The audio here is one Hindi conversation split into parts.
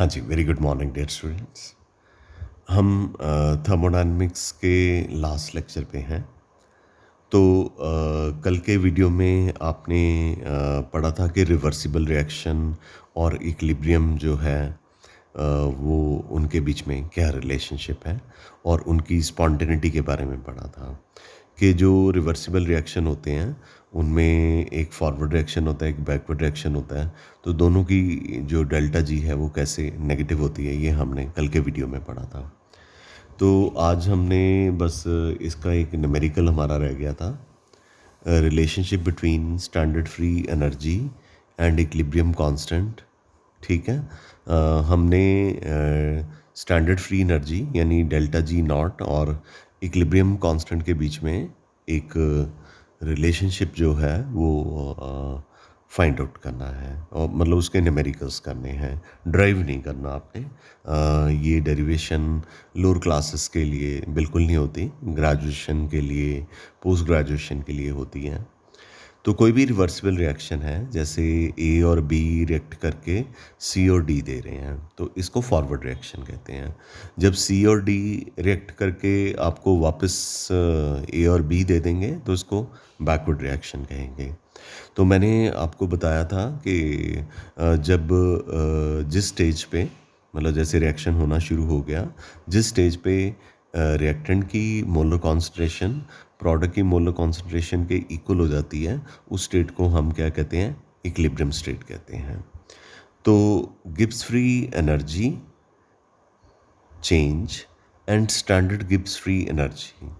हाँ जी, very good morning dear students. हम थर्मोडायनामिक्स के लास्ट लेक्चर पे हैं। तो कल के वीडियो में आपने पढ़ा था कि रिवर्सिबल रिएक्शन और इक्विलिब्रियम जो है वो उनके बीच में क्या रिलेशनशिप है, और उनकी स्पॉन्टेनिटी के बारे में पढ़ा था कि जो रिवर्सिबल रिएक्शन होते हैं उनमें एक फॉरवर्ड रिएक्शन होता है, एक बैकवर्ड रिएक्शन होता है। तो दोनों की जो डेल्टा जी है वो कैसे नेगेटिव होती है, ये हमने कल के वीडियो में पढ़ा था। तो आज हमने बस इसका एक न्यूमेरिकल हमारा रह गया था, relationship between standard free energy and equilibrium constant. ठीक है। हमने स्टैंडर्ड फ्री एनर्जी यानी डेल्टा जी नॉट और इक्विलिब्रियम कांस्टेंट के बीच में एक रिलेशनशिप जो है वो फाइंड आउट करना है, और मतलब उसके न्यूमेरिकल्स करने हैं, ड्राइव नहीं करना आपने। ये डेरिवेशन लोअर क्लासेस के लिए बिल्कुल नहीं होती, ग्रेजुएशन के लिए, पोस्ट ग्रेजुएशन के लिए होती हैं। तो कोई भी रिवर्सिबल रिएक्शन है, जैसे ए और बी रिएक्ट करके सी और डी दे रहे हैं, तो इसको फॉरवर्ड रिएक्शन कहते हैं। जब सी और डी रिएक्ट करके आपको वापस ए और बी दे देंगे तो इसको बैकवर्ड रिएक्शन कहेंगे। तो मैंने आपको बताया था कि जब जिस स्टेज पे, मतलब जैसे रिएक्शन होना शुरू हो गया, जिस स्टेज पे रिएक्टेंट की मोलर कॉन्सेंट्रेशन प्रोडक्ट की मोलर कॉन्सेंट्रेशन के इक्वल हो जाती है, उस स्टेट को हम क्या कहते हैं, इक्विलिब्रियम स्टेट कहते हैं। तो Gibbs free energy change and standard Gibbs free energy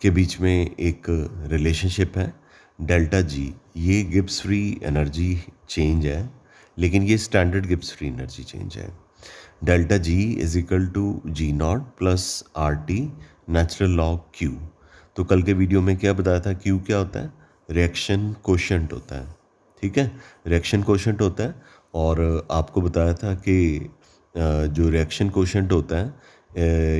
के बीच में एक रिलेशनशिप है, डेल्टा जी। ये गिब्स फ्री एनर्जी चेंज है, लेकिन ये standard Gibbs free energy change है। Delta G is equal to G naught plus R T natural log Q. तो कल के वीडियो में क्या बताया था, क्यू क्या होता है, रिएक्शन कोशेंट होता है। ठीक है, रिएक्शन कोशेंट होता है। और आपको बताया था कि जो रिएक्शन कोशेंट होता है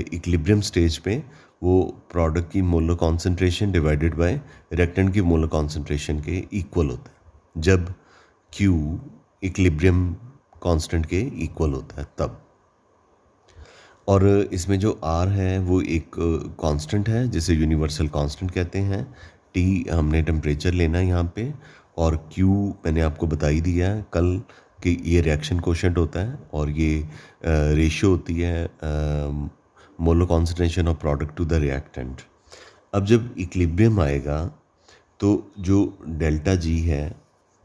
इक्विलिब्रियम स्टेज पे, वो प्रोडक्ट की molar concentration divided by reactant की मोलर कॉन्सेंट्रेशन के इक्वल होता है, जब क्यू इक्विलिब्रियम कांस्टेंट के इक्वल होता है तब। और इसमें जो आर है वो एक कांस्टेंट है जिसे यूनिवर्सल कांस्टेंट कहते हैं। टी हमने टेम्परेचर लेना है यहाँ पे, और क्यू मैंने आपको बता ही दिया है कल कि ये रिएक्शन कोशेंट होता है, और ये रेशियो होती है molar concentration of product to the reactant. अब जब इक्विलिब्रियम आएगा तो जो डेल्टा जी है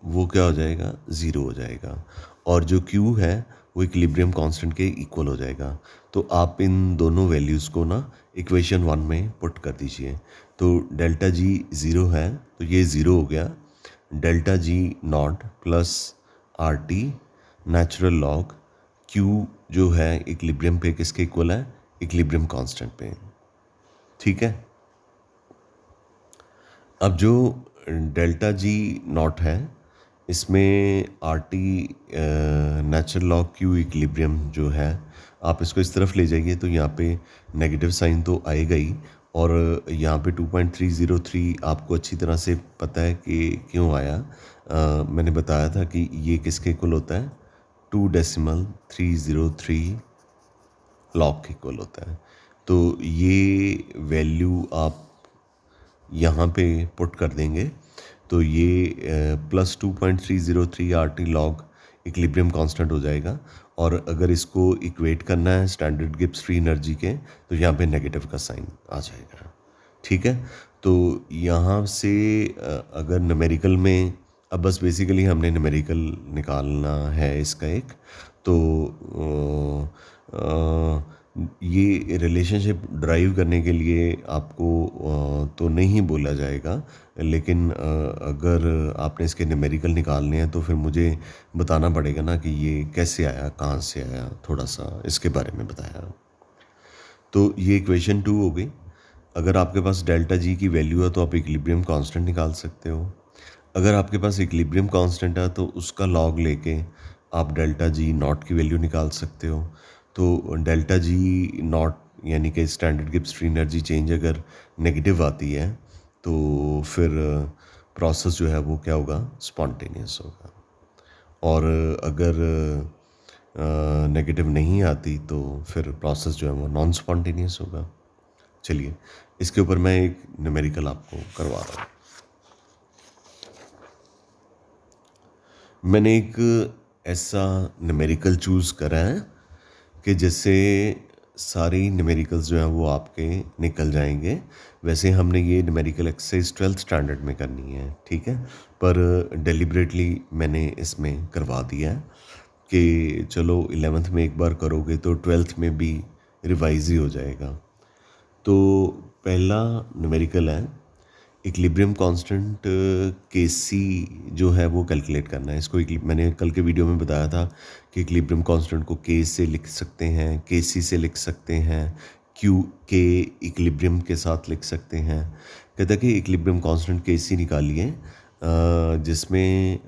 वो क्या हो जाएगा, ज़ीरो हो जाएगा, और जो क्यू है वो इक्विलिब्रियम कांस्टेंट के इक्वल हो जाएगा। तो आप इन दोनों वैल्यूज़ को ना इक्वेशन 1 में पुट कर दीजिए। तो डेल्टा जी ज़ीरो है तो ये ज़ीरो हो गया, delta G naught plus R T natural log Q जो है इक्विलिब्रियम पे किसके इक्वल है, इक्विलिब्रियम कांस्टेंट पे। ठीक है। अब जो डेल्टा जी नॉट है, इसमें are T natural log Q equilibrium जो है, आप इसको इस तरफ ले जाइए तो यहाँ पे नेगेटिव साइन तो आएगा ही, और यहाँ पे 2.303 आपको अच्छी तरह से पता है कि क्यों आया। मैंने बताया था कि ये किसके इक्वल होता है, 2.303 लॉग के इक्वल होता है। तो ये वैल्यू आप यहाँ पे पुट कर देंगे तो ये plus 2.303 R T log equilibrium constant हो जाएगा। और अगर इसको इक्वेट करना है स्टैंडर्ड गिब्स फ्री एनर्जी के, तो यहाँ पे नेगेटिव का साइन आ जाएगा। ठीक है। तो यहाँ से अगर न्यूमेरिकल में, अब बस बेसिकली हमने न्यूमेरिकल निकालना है इसका एक, तो ये रिलेशनशिप ड्राइव करने के लिए आपको तो नहीं बोला जाएगा, लेकिन अगर आपने इसके न्यूमेरिकल निकालने हैं तो फिर मुझे बताना पड़ेगा ना कि ये कैसे आया, कहाँ से आया, थोड़ा सा इसके बारे में बताया। तो ये इक्वेशन 2 हो गई। अगर आपके पास डेल्टा जी की वैल्यू है तो आप इक्विलिब्रियम कांस्टेंट निकाल सकते हो। अगर आपके पास इक्विलिब्रियम कांस्टेंट है तो उसका लॉग लेके आप डेल्टा जी नॉट की वैल्यू निकाल सकते हो। तो डेल्टा जी नॉट यानी कि standard Gibbs free energy change अगर नेगेटिव आती है तो फिर प्रोसेस जो है वो क्या होगा, स्पॉन्टेनियस होगा। और अगर नेगेटिव नहीं आती तो फिर प्रोसेस जो है वो नॉन स्पॉन्टेनियस होगा। चलिए इसके ऊपर मैं एक न्यूमेरिकल आपको करवा रहा हूँ। मैंने एक ऐसा न्यूमेरिकल चूज़ करा है कि जिससे सारी न्यूमेरिकल्स जो हैं वो आपके निकल जाएंगे। वैसे हमने ये न्यूमेरिकल एक्सरसाइज 12th स्टैंडर्ड में करनी है, ठीक है, पर डेलिबरेटली मैंने इसमें करवा दिया है कि चलो 11th में एक बार करोगे तो 12th में भी रिवाइज ही हो जाएगा। तो पहला न्यूमेरिकल है इक्विलिब्रियम कांस्टेंट के सी जो है वो कैलकुलेट करना है। इसको मैंने कल के वीडियो में बताया था कि इक्विलिब्रियम कांस्टेंट को के से लिख सकते हैं, के सी से लिख सकते हैं, क्यू के इक्विलिब्रियम के साथ लिख सकते हैं। कहता है कि इक्विलिब्रियम कांस्टेंट के सी निकालिए जिसमें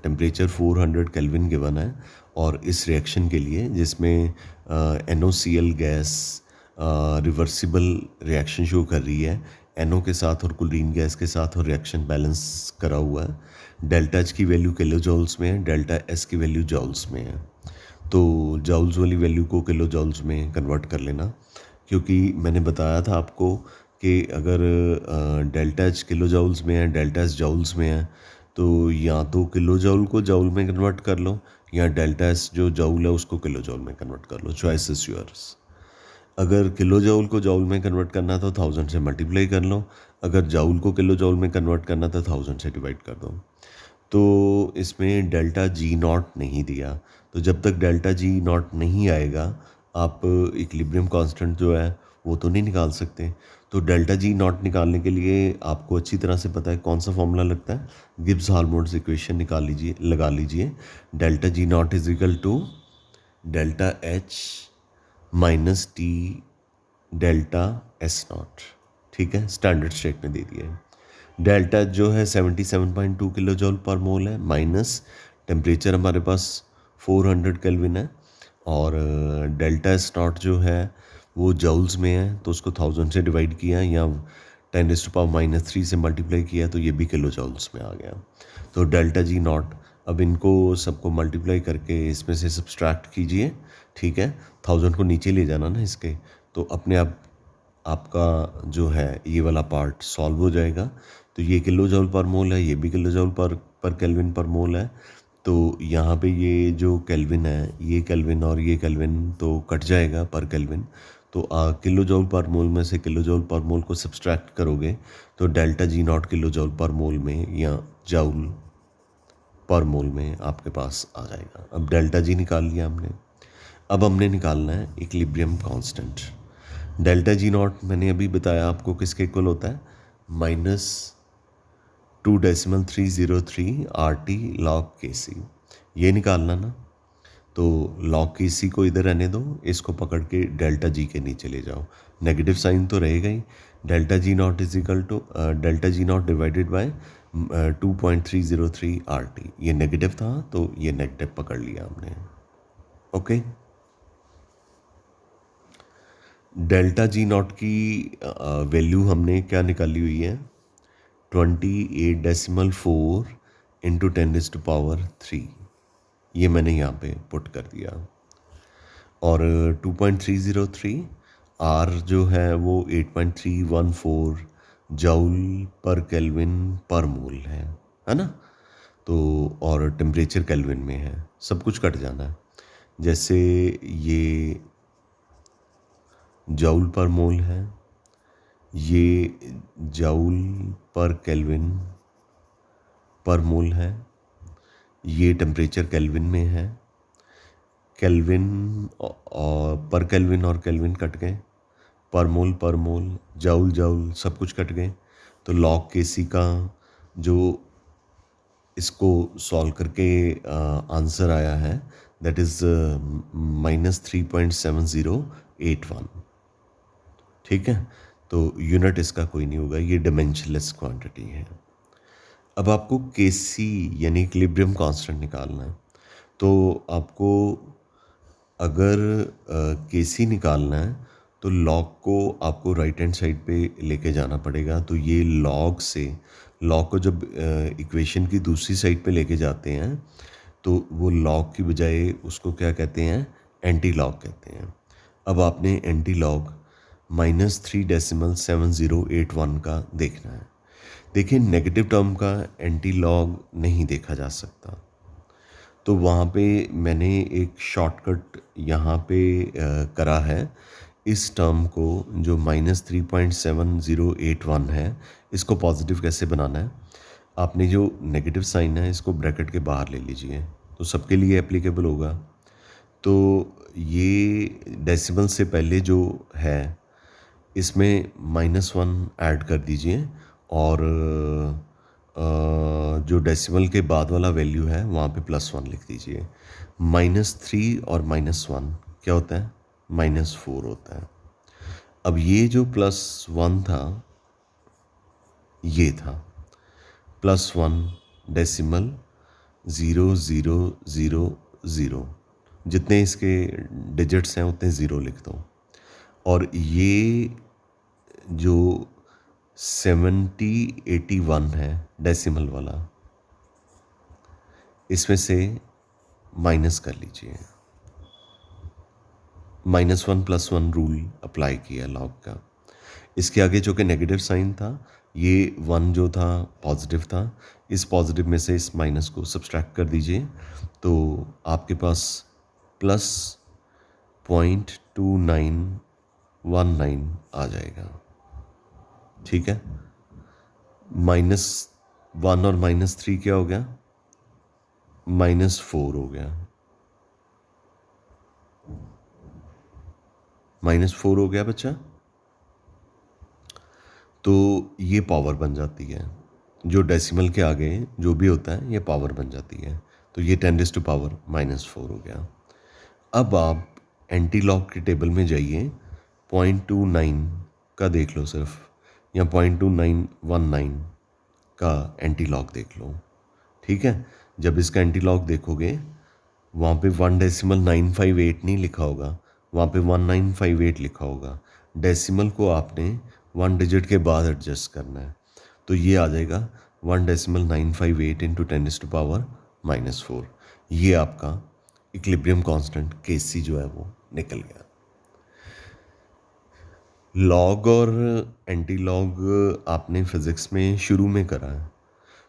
टेम्परेचर 400 केल्विन गिवन है और इस रिएक्शन के लिए जिसमें NaOCl gas reversible reaction show कर रही है NO के साथ और क्लोरीन गैस के साथ और रिएक्शन बैलेंस करा हुआ है। डेल्टा H की वैल्यू किलो जॉल्स में है, डेल्टा S की वैल्यू जॉल्स में है। तो जॉल्स वाली वैल्यू को किलो जॉल्स में कन्वर्ट कर लेना, क्योंकि मैंने बताया था आपको कि अगर डेल्टा H किलो जॉल्स में है, डेल्टा S जॉल्स में है, तो या तो किलो जॉल को जॉल में कन्वर्ट कर लो या डेल्टा S जो जॉल है उसको किलो जॉल में कन्वर्ट कर लो। Choice is yours. अगर किलो जॉल को जॉल में कन्वर्ट करना तो 1000 से मल्टीप्लाई कर लो, अगर जॉल को किलो जॉल में कन्वर्ट करना तो 1000 से डिवाइड कर दो। तो इसमें डेल्टा जी नॉट नहीं दिया, तो जब तक डेल्टा जी नॉट नहीं आएगा आप इक्विलिब्रियम कांस्टेंट जो है वो तो नहीं निकाल सकते। तो डेल्टा जी नॉट निकालने के लिए आपको अच्छी तरह से पता है कौन सा फॉर्मूला लगता है, गिब्स हार्मोनिक्स इक्वेशन निकाल लीजिए, लगा लीजिए। Delta G naught is equal to delta H minus T delta S naught, ठीक है, स्टैंडर्ड स्टेट में दे दिया है। डेल्टा जो है 77.2 किलो जॉल पर मोल है, माइनस टेम्परेचर हमारे पास 400 केल्विन है और डेल्टा एस नॉट जो है वो जॉल्स में है, तो उसको 1000 से डिवाइड किया या 10⁻³ से मल्टीप्लाई किया तो ये भी किलो जॉल्स में आ गया। तो डेल्टा जी नॉट, अब इनको सबको मल्टीप्लाई करके इसमें से सब्सट्रैक्ट कीजिए, ठीक है, 1000 को नीचे ले जाना ना इसके, तो अपने आप आपका जो है ये वाला पार्ट सॉल्व हो जाएगा। तो ये किलो जॉल पर मोल है, ये भी किलो जॉल पर केल्विन पर मोल है। तो यहाँ पे ये जो केल्विन है, ये केल्विन और ये केल्विन तो कट जाएगा पर केल्विन। तो किलो जॉल पर मोल में से किलो जॉल पर मोल को सब्सट्रैक्ट करोगे तो डेल्टा जी नॉट किलो जॉल पर मोल में या जॉल पर मोल में आपके पास आ जाएगा। अब डेल्टा जी निकाल लिया हमने, अब हमने निकालना है equilibrium constant. Delta G not मैंने अभी बताया आपको किसके इक्वल होता है, -2.303 RT log KC। ये निकालना ना, तो log KC को इधर रहने दो, इसको पकड़ के डेल्टा जी के नीचे ले जाओ, नेगेटिव साइन तो रहेगा ही। Delta G naught is equal to delta G naught divided by 2.303 RT। ये नेगेटिव था तो ये नेगेटिव पकड़ लिया हमने, ओके। डेल्टा जी नॉट की वैल्यू हमने क्या निकाली हुई है, 28.4 इंटू 10⁻³ ये मैंने यहाँ पे पुट कर दिया। और 2.303 आर जो है वो 8.314 जूल पर केल्विन पर मोल है ना। तो और टेम्परेचर केल्विन में है, सब कुछ कट जाना है। जैसे ये जूल पर मोल है, ये जूल पर केल्विन पर मोल है, ये टेम्परेचर केल्विन में है। केल्विन और पर केल्विन और केल्विन कट गए, पर मोल जूल जूल सब कुछ कट गए। तो लॉग केसी का जो इसको सॉल्व करके आंसर आया है दैट इज़ -3.7081, ठीक है। तो यूनिट इसका कोई नहीं होगा, ये डिमेंशनलेस क्वांटिटी है। अब आपको केसी यानी इक्विलिब्रियम कांस्टेंट निकालना है। तो आपको अगर केसी निकालना है तो लॉग को आपको राइट हैंड साइड पे लेके जाना पड़ेगा। तो ये लॉग से, लॉग को जब इक्वेशन की दूसरी साइड पे लेके जाते हैं तो वो लॉग की बजाय उसको क्या कहते हैं, एंटी लॉग कहते हैं। अब आपने एंटी लॉग -3.7081 का देखना है। देखिए नेगेटिव टर्म का एंटी लॉग नहीं देखा जा सकता, तो वहाँ पे मैंने एक शॉर्टकट यहाँ पे करा है। इस टर्म को जो -3.7081 है, इसको पॉजिटिव कैसे बनाना है, आपने जो नेगेटिव साइन है इसको ब्रैकेट के बाहर ले लीजिए, तो सबके लिए एप्लीकेबल होगा। तो ये डेसिमल से पहले जो है इसमें -1 ऐड कर दीजिए, और जो डेसिमल के बाद वाला वैल्यू है वहाँ पे +1 लिख दीजिए। -3 और -1 क्या होता है, -4 होता है। अब ये जो +1 था, ये था +1 डेसिमल 0000, जितने इसके डिजिट्स हैं उतने ज़ीरो लिख दो। और ये जो 7081 है डेसिमल वाला, इसमें से माइनस कर लीजिए। -1 +1 रूल अप्लाई किया लॉग का। इसके आगे जो कि नेगेटिव साइन था, ये 1 जो था पॉजिटिव था, इस पॉजिटिव में से इस माइनस को सब्सट्रैक्ट कर दीजिए, तो आपके पास +0.2919 आ जाएगा। ठीक है, -1 और -3 क्या हो गया, -4 हो गया, -4 हो गया बच्चा। तो ये पावर बन जाती है, जो डेसिमल के आगे जो भी होता है ये पावर बन जाती है। तो ये 10⁻⁻4 हो गया। अब आप एंटी लॉग के टेबल में जाइए, 0.29 का देख लो सिर्फ, या 0.2919 का एंटी लॉग देख लो। ठीक है, जब इसका एंटी लॉग देखोगे वहाँ पे 1.958 नहीं लिखा होगा, वहाँ पे 1958 लिखा होगा। डेसिमल को आपने 1 डिजिट के बाद एडजस्ट करना है, तो ये आ जाएगा 1.958 इंटू 10⁻⁻4। ये आपका इक्विलिब्रियम कांस्टेंट केसी जो है वो निकल गया। लॉग और एंटी लॉग आपने फिज़िक्स में शुरू में करा है,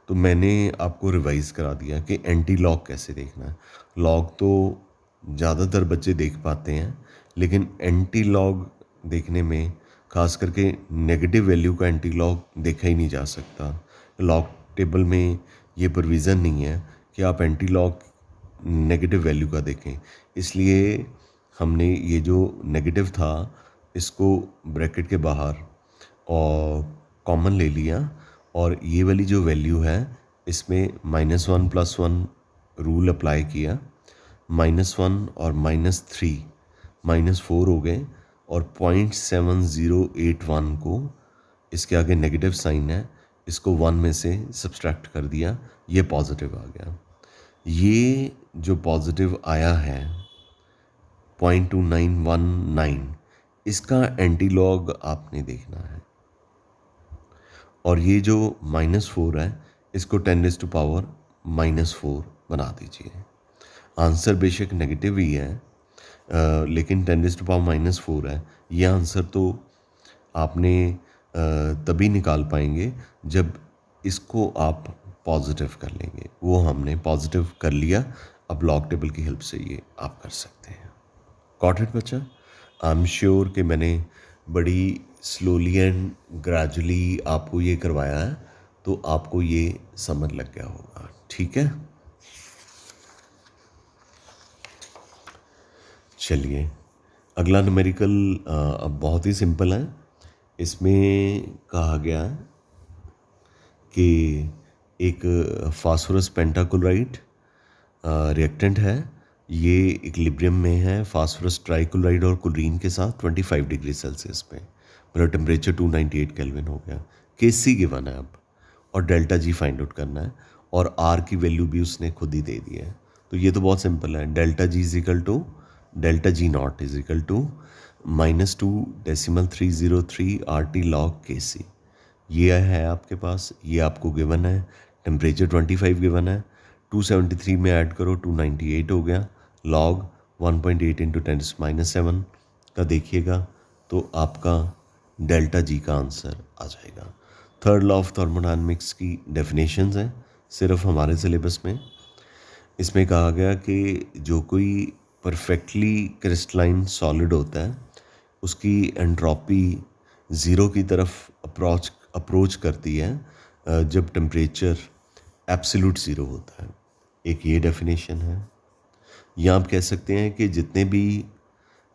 तो मैंने आपको रिवाइज करा दिया कि एंटी लॉग कैसे देखना है। लॉग तो ज़्यादातर बच्चे देख पाते हैं, लेकिन एंटी लॉग देखने में खास करके नेगेटिव वैल्यू का एंटी लॉग देखा ही नहीं जा सकता। लॉग टेबल में ये प्रोविज़न नहीं है कि आप एंटी लॉग नेगेटिव वैल्यू का देखें, इसलिए हमने ये जो नेगेटिव था इसको ब्रैकेट के बाहर और कॉमन ले लिया, और ये वाली जो वैल्यू है इसमें -1 +1 रूल अप्लाई किया। -1 और -3 -4 हो गए, और 0.7081 को, इसके आगे नेगेटिव साइन है, इसको 1 में से सब्सट्रैक्ट कर दिया, ये पॉजिटिव आ गया। ये जो पॉजिटिव आया है 0.2919, इसका एंटी लॉग आपने देखना है। और ये जो -4 है इसको 10⁻⁻4 बना दीजिए। आंसर बेशक नेगेटिव ही है, लेकिन 10⁻⁻4 है। ये आंसर तो आपने तभी निकाल पाएंगे जब इसको आप पॉजिटिव कर लेंगे। वो हमने पॉजिटिव कर लिया, अब लॉग टेबल की हेल्प से ये आप कर सकते हैं। गॉट इट बच्चा? आई एम श्योर कि मैंने बड़ी स्लोली एंड ग्रेजुअली आपको ये करवाया है, तो आपको ये समझ लग गया होगा। ठीक है, चलिए अगला न्यूमेरिकल अब बहुत ही सिंपल है। इसमें कहा गया है कि एक फास्फोरस पेंटाक्लोराइड रिएक्टेंट है, ये इक्विलिब्रियम में है फास्फोरस ट्राइक्लोराइड और क्लोरीन के साथ 25 डिग्री सेल्सियस पे, मेरा टेम्परेचर 298 केल्विन हो गया। केसी गिवन है अब, और डेल्टा जी फाइंड आउट करना है, और आर की वैल्यू भी उसने खुद ही दे दी है। तो ये तो बहुत सिंपल है, delta G is equal to delta G naught is equal to -2.303 RT log KC। ये है आपके पास, ये आपको गिवन है। टेम्परेचर 25 गिवन है, 273 में ऐड करो 298 हो गया, लॉग 1.8 इंटू 10⁻⁷ का देखिएगा तो आपका डेल्टा जी का आंसर आ जाएगा। थर्ड लॉ ऑफ थर्मोडायनामिक्स की डेफिनेशंस हैं सिर्फ हमारे सिलेबस में। इसमें कहा गया कि जो कोई परफेक्टली क्रिस्टलाइन सॉलिड होता है उसकी एंट्रोपी ज़ीरो की तरफ अप्रोच करती है जब टेम्परेचर एब्सोल्यूट ज़ीरो होता है। एक ये डेफिनेशन है। या आप कह सकते हैं कि जितने भी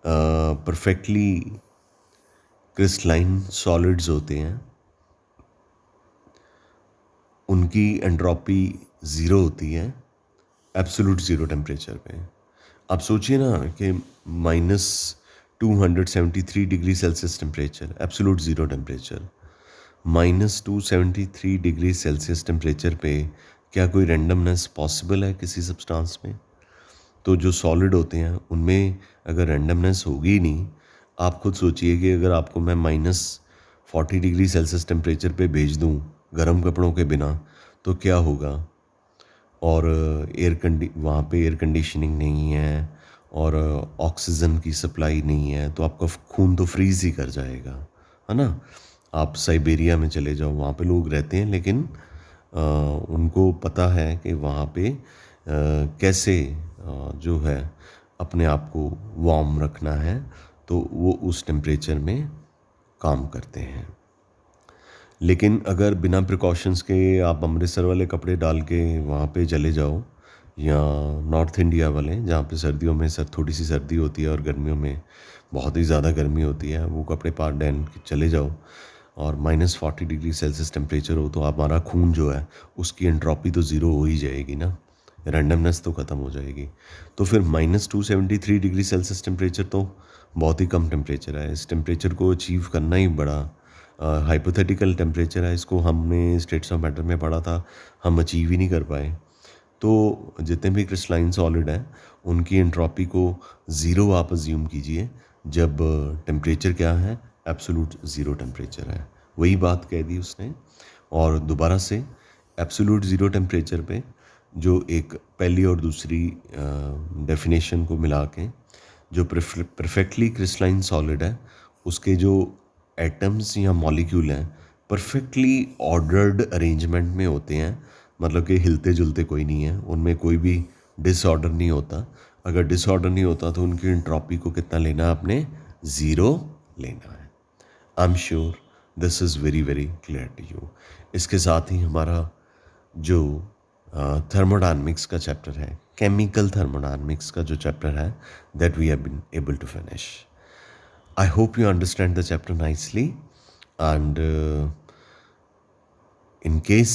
परफेक्टली क्रिस्टलाइन सॉलिड्स होते हैं उनकी एंट्रोपी ज़ीरो होती है एब्सोल्यूट ज़ीरो टेम्परेचर पे। आप सोचिए ना कि -273 degree Celsius temperature, absolute zero temperature, -273 degree Celsius temperature पे क्या कोई रैंडमनेस पॉसिबल है किसी सब्सटेंस में? तो जो सॉलिड होते हैं उनमें अगर रैंडमनेस होगी ही नहीं। आप खुद सोचिए कि अगर आपको मैं -40 डिग्री सेल्सियस टेम्परेचर पे भेज दूँ गर्म कपड़ों के बिना तो क्या होगा। और वहाँ पे एयर कंडीशनिंग नहीं है और ऑक्सीजन की सप्लाई नहीं है तो आपका खून तो फ्रीज़ ही कर जाएगा, है ना। आप साइबेरिया में चले जाओ, वहाँ पे लोग रहते हैं लेकिन उनको पता है कि वहाँ पे कैसे जो है अपने आप को वार्म रखना है, तो वो उस टेम्परेचर में काम करते हैं। लेकिन अगर बिना प्रिकॉशंस के आप अमृतसर वाले कपड़े डाल के वहाँ पे चले जाओ या नॉर्थ इंडिया वाले जहाँ पे सर्दियों में थोड़ी सी सर्दी होती है और गर्मियों में बहुत ही ज़्यादा गर्मी होती है, वो कपड़े पहन के चले जाओ और -40 डिग्री सेल्सियस टेम्परेचर हो तो हमारा खून जो है उसकी एंट्रोपी तो ज़ीरो हो ही जाएगी ना, रैंडमनेस तो ख़त्म हो जाएगी। तो फिर -273 डिग्री सेल्सियस टेम्परेचर तो बहुत ही कम टेम्परेचर है। इस टेम्परेचर को अचीव करना ही बड़ा हाइपोथेटिकल टेम्परेचर है। इसको हमने स्टेट्स ऑफ मैटर में पढ़ा था, हम अचीव ही नहीं कर पाए। तो जितने भी क्रिस्टलाइन सॉलिड हैं उनकी एंट्रोपी को ज़ीरो आप अज्यूम कीजिए जब टेम्परेचर क्या है, एब्सोल्यूट ज़ीरो टेम्परेचर है। वही बात कह दी उसने। और दोबारा से एब्सोल्यूट ज़ीरो टेम्परेचर पे जो एक पहली और दूसरी डेफिनेशन को मिला के जो परफेक्टली क्रिस्टलाइन सॉलिड है उसके जो एटम्स या मॉलिक्यूल हैं परफेक्टली ऑर्डर्ड अरेंजमेंट में होते हैं, मतलब कि हिलते जुलते कोई नहीं है, उनमें कोई भी डिसऑर्डर नहीं होता। अगर डिसऑर्डर नहीं होता तो उनकी एंट्रोपी को कितना लेना है आपने, ज़ीरो लेना है। I am sure this is very very clear to you. इसके साथ ही हमारा जो थर्मोडायनामिक्स का चैप्टर है, केमिकल थर्मोडायनामिक्स का जो चैप्टर है, that we have been able to finish. I hope you understand the chapter nicely, and in case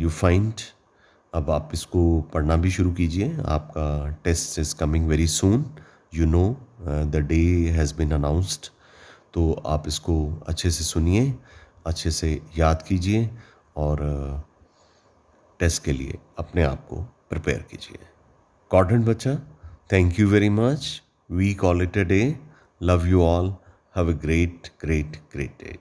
you find, अब आप इसको पढ़ना भी शुरू कीजिए। आपका test is coming very soon, you know the day has been announced. तो आप इसको अच्छे से सुनिए, अच्छे से याद कीजिए और टेस्ट के लिए अपने आप को प्रिपेयर कीजिए। कॉर्डेंट बच्चा, thank you very much. We call it a day. Love you all. Have a great, great, great day.